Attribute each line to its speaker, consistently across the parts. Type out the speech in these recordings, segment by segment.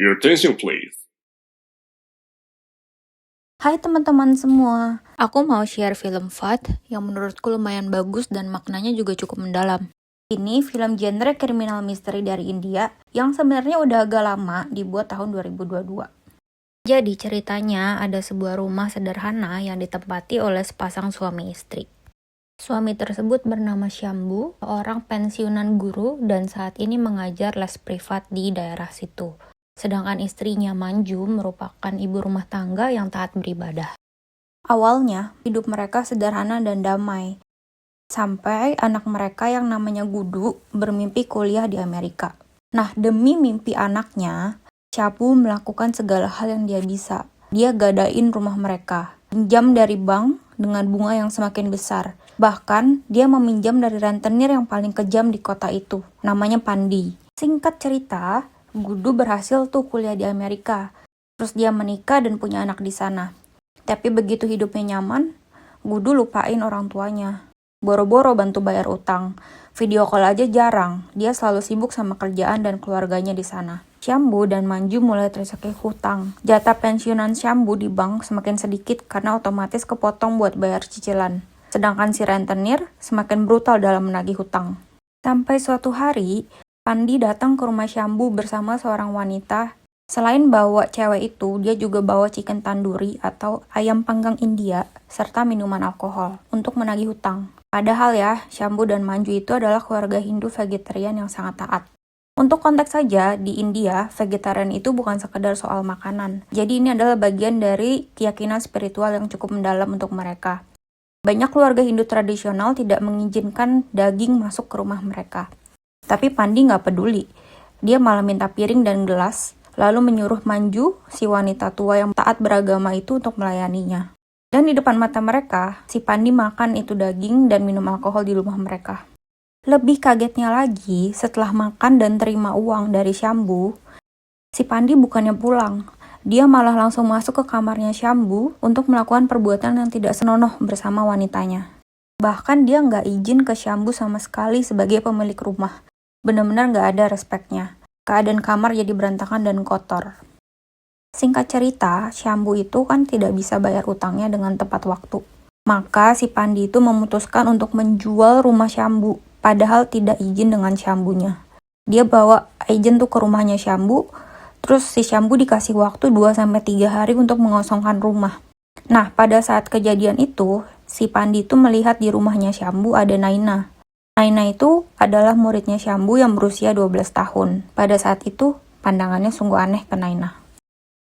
Speaker 1: Your attention please.
Speaker 2: Hai teman-teman semua, aku mau share film Fath yang menurutku lumayan bagus dan maknanya juga cukup mendalam. Ini film genre kriminal misteri dari India yang sebenarnya udah agak lama dibuat tahun 2022. Jadi ceritanya ada sebuah rumah sederhana yang ditempati oleh sepasang suami istri. Suami tersebut bernama Syambu, seorang pensiunan guru dan saat ini mengajar les privat di daerah situ. Sedangkan istrinya Manju merupakan ibu rumah tangga yang taat beribadah. Awalnya, hidup mereka sederhana dan damai. Sampai anak mereka yang namanya Gudu bermimpi kuliah di Amerika. Nah, demi mimpi anaknya, Syambu melakukan segala hal yang dia bisa. Dia gadain rumah mereka, pinjam dari bank dengan bunga yang semakin besar. Bahkan, dia meminjam dari rentenir yang paling kejam di kota itu, namanya Pandi. Singkat cerita, Gudu berhasil tuh kuliah di Amerika. Terus dia menikah dan punya anak di sana. Tapi begitu hidupnya nyaman, Gudu lupain orang tuanya. Boro-boro bantu bayar utang. Video call aja jarang. Dia selalu sibuk sama kerjaan dan keluarganya di sana. Syambu dan Manju mulai tersekeh hutang. Jatah pensiunan Syambu di bank semakin sedikit karena otomatis kepotong buat bayar cicilan. Sedangkan si rentenir semakin brutal dalam menagih hutang. Sampai suatu hari, Pandi datang ke rumah Syambu bersama seorang wanita. Selain bawa cewek itu, dia juga bawa chicken tandoori atau ayam panggang India, serta minuman alkohol untuk menagih hutang. Padahal ya, Syambu dan Manju itu adalah keluarga Hindu vegetarian yang sangat taat. Untuk konteks saja, di India, vegetarian itu bukan sekedar soal makanan. Jadi ini adalah bagian dari keyakinan spiritual yang cukup mendalam untuk mereka. Banyak keluarga Hindu tradisional tidak mengizinkan daging masuk ke rumah mereka. Tapi Pandi nggak peduli. Dia malah minta piring dan gelas, lalu menyuruh Manju, si wanita tua yang taat beragama itu untuk melayaninya. Dan di depan mata mereka, si Pandi makan itu daging dan minum alkohol di rumah mereka. Lebih kagetnya lagi, setelah makan dan terima uang dari Syambu, si Pandi bukannya pulang. Dia malah langsung masuk ke kamarnya Syambu untuk melakukan perbuatan yang tidak senonoh bersama wanitanya. Bahkan dia nggak izin ke Syambu sama sekali sebagai pemilik rumah. Benar-benar nggak ada respeknya. Keadaan kamar jadi berantakan dan kotor. Singkat cerita, Syambu itu kan tidak bisa bayar utangnya dengan tepat waktu. Maka si Pandi itu memutuskan untuk menjual rumah Syambu, padahal tidak izin dengan Syambunya. Dia bawa agen tuh ke rumahnya Syambu, terus si Syambu dikasih waktu 2-3 hari untuk mengosongkan rumah. Nah, pada saat kejadian itu, si Pandi itu melihat di rumahnya Syambu ada Naina. Naina itu adalah muridnya Syambu yang berusia 12 tahun. Pada saat itu, pandangannya sungguh aneh ke Naina.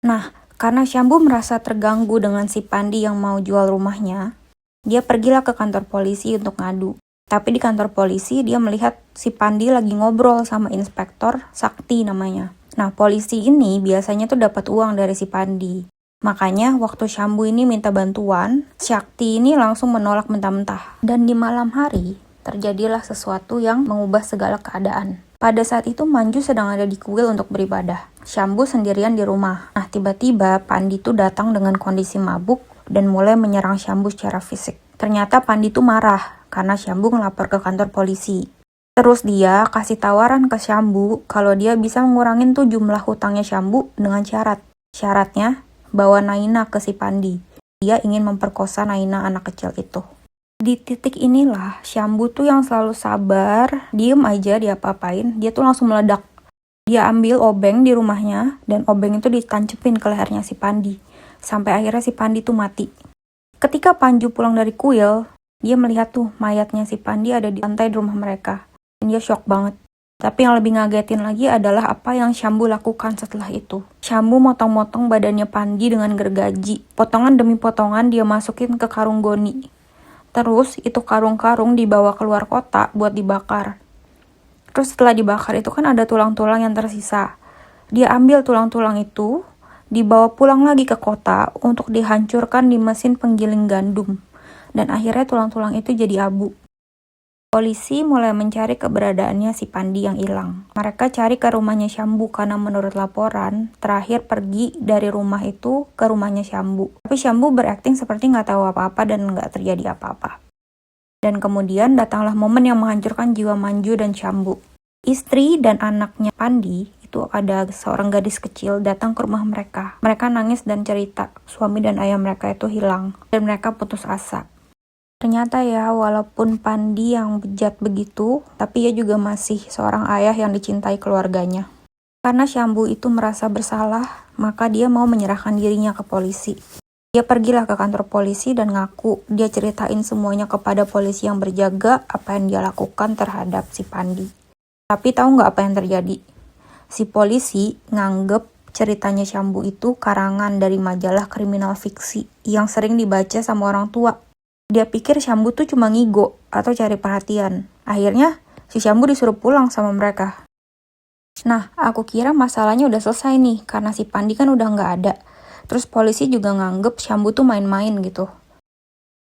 Speaker 2: Nah, karena Syambu merasa terganggu dengan si Pandi yang mau jual rumahnya, dia pergilah ke kantor polisi untuk ngadu. Tapi di kantor polisi, dia melihat si Pandi lagi ngobrol sama inspektor Sakti namanya. Nah, polisi ini biasanya tuh dapat uang dari si Pandi. Makanya, waktu Syambu ini minta bantuan, Sakti ini langsung menolak mentah-mentah. Dan di malam hari, terjadilah sesuatu yang mengubah segala keadaan. Pada saat itu Manju sedang ada di kuil untuk beribadah. Syambu sendirian di rumah. Nah, tiba-tiba Pandi tuh datang dengan kondisi mabuk dan mulai menyerang Syambu secara fisik. Ternyata Pandi tuh marah karena Syambu ngelapor ke kantor polisi. Terus dia kasih tawaran ke Syambu kalau dia bisa ngurangin tuh jumlah hutangnya Syambu dengan syarat. Syaratnya, bawa Naina ke si Pandi. Dia ingin memperkosa Naina anak kecil itu. Di titik inilah, Syambu tuh yang selalu sabar, diem aja diapa-apain, dia tuh langsung meledak. Dia ambil obeng di rumahnya, dan obeng itu ditancepin ke lehernya si Pandi. Sampai akhirnya si Pandi tuh mati. Ketika Panju pulang dari kuil, dia melihat tuh mayatnya si Pandi ada di lantai di rumah mereka. Dan dia shock banget. Tapi yang lebih ngagetin lagi adalah apa yang Syambu lakukan setelah itu. Syambu motong-motong badannya Pandi dengan gergaji. Potongan demi potongan dia masukin ke karung goni. Terus itu karung-karung dibawa keluar kota buat dibakar. Terus setelah dibakar itu kan ada tulang-tulang yang tersisa. Dia ambil tulang-tulang itu, dibawa pulang lagi ke kota untuk dihancurkan di mesin penggiling gandum. Dan akhirnya tulang-tulang itu jadi abu. Polisi mulai mencari keberadaannya si Pandi yang hilang. Mereka cari ke rumahnya Syambu karena menurut laporan, terakhir pergi dari rumah itu ke rumahnya Syambu. Tapi Syambu berakting seperti nggak tahu apa-apa dan nggak terjadi apa-apa. Dan kemudian datanglah momen yang menghancurkan jiwa Manju dan Syambu. Istri dan anaknya Pandi itu ada seorang gadis kecil datang ke rumah mereka. Mereka nangis dan cerita suami dan ayah mereka itu hilang dan mereka putus asa. Ternyata ya, walaupun Pandi yang bejat begitu, tapi ia juga masih seorang ayah yang dicintai keluarganya. Karena Syambu itu merasa bersalah, maka dia mau menyerahkan dirinya ke polisi. Dia pergilah ke kantor polisi dan ngaku dia ceritain semuanya kepada polisi yang berjaga apa yang dia lakukan terhadap si Pandi. Tapi tahu nggak apa yang terjadi? Si polisi nganggep ceritanya Syambu itu karangan dari majalah kriminal fiksi yang sering dibaca sama orang tua. Dia pikir Syambu tuh cuma ngigo atau cari perhatian. Akhirnya si Syambu disuruh pulang sama mereka. Nah, aku kira masalahnya udah selesai nih karena si Pandi kan udah nggak ada. Terus polisi juga nganggep Syambu tuh main-main gitu.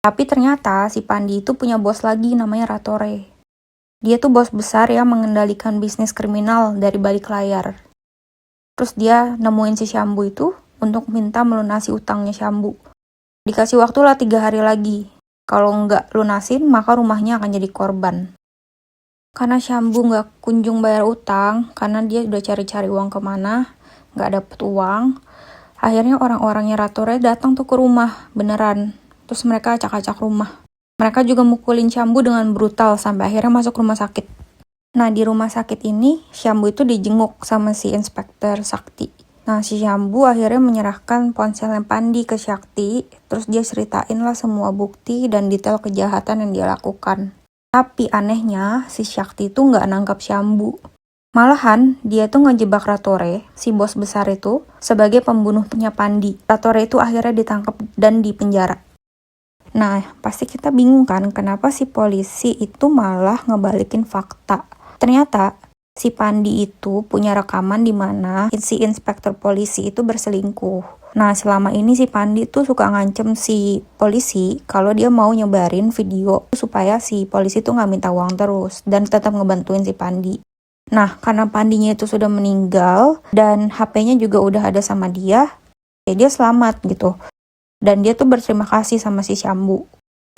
Speaker 2: Tapi ternyata si Pandi itu punya bos lagi namanya Ratore. Dia tuh bos besar yang mengendalikan bisnis kriminal dari balik layar. Terus dia nemuin si Syambu itu untuk minta melunasi utangnya Syambu. Dikasih waktu lah 3 hari lagi. Kalau nggak lunasin, maka rumahnya akan jadi korban. Karena Syambu nggak kunjung bayar utang, karena dia udah cari-cari uang kemana, nggak dapet uang. Akhirnya orang-orangnya Ratore datang tuh ke rumah, beneran. Terus mereka acak-acak rumah. Mereka juga mukulin Syambu dengan brutal sampai akhirnya masuk rumah sakit. Nah, di rumah sakit ini, Syambu itu dijenguk sama si Inspektur Sakti. Nah, si Syambu akhirnya menyerahkan ponselnya Pandi ke Sakti, terus dia ceritain lah semua bukti dan detail kejahatan yang dia lakukan. Tapi anehnya, si Sakti itu nggak nangkap Syambu. Malahan, dia tuh ngejebak Ratore, si bos besar itu, sebagai pembunuhnya Pandi. Ratore itu akhirnya ditangkap dan dipenjara. Nah, pasti kita bingung kan kenapa si polisi itu malah ngebalikin fakta. Ternyata, si Pandi itu punya rekaman di mana si inspektur polisi itu berselingkuh. Nah, selama ini si Pandi tuh suka ngancem si polisi kalau dia mau nyebarin video supaya si polisi tuh nggak minta uang terus dan tetap ngebantuin si Pandi. Nah, karena Pandinya itu sudah meninggal dan HP-nya juga udah ada sama dia, ya dia selamat gitu. Dan dia tuh berterima kasih sama si Syambu.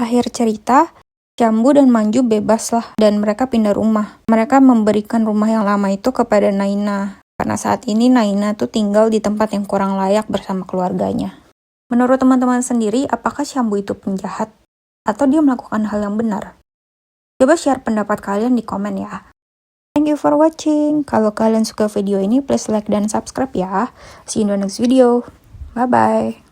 Speaker 2: Akhir cerita, Syambu dan Manju bebas lah dan mereka pindah rumah. Mereka memberikan rumah yang lama itu kepada Naina. Karena saat ini Naina tuh tinggal di tempat yang kurang layak bersama keluarganya. Menurut teman-teman sendiri, apakah Syambu itu penjahat? Atau dia melakukan hal yang benar? Coba share pendapat kalian di komen ya. Thank you for watching. Kalau kalian suka video ini, please like dan subscribe ya. See you in the next video. Bye-bye.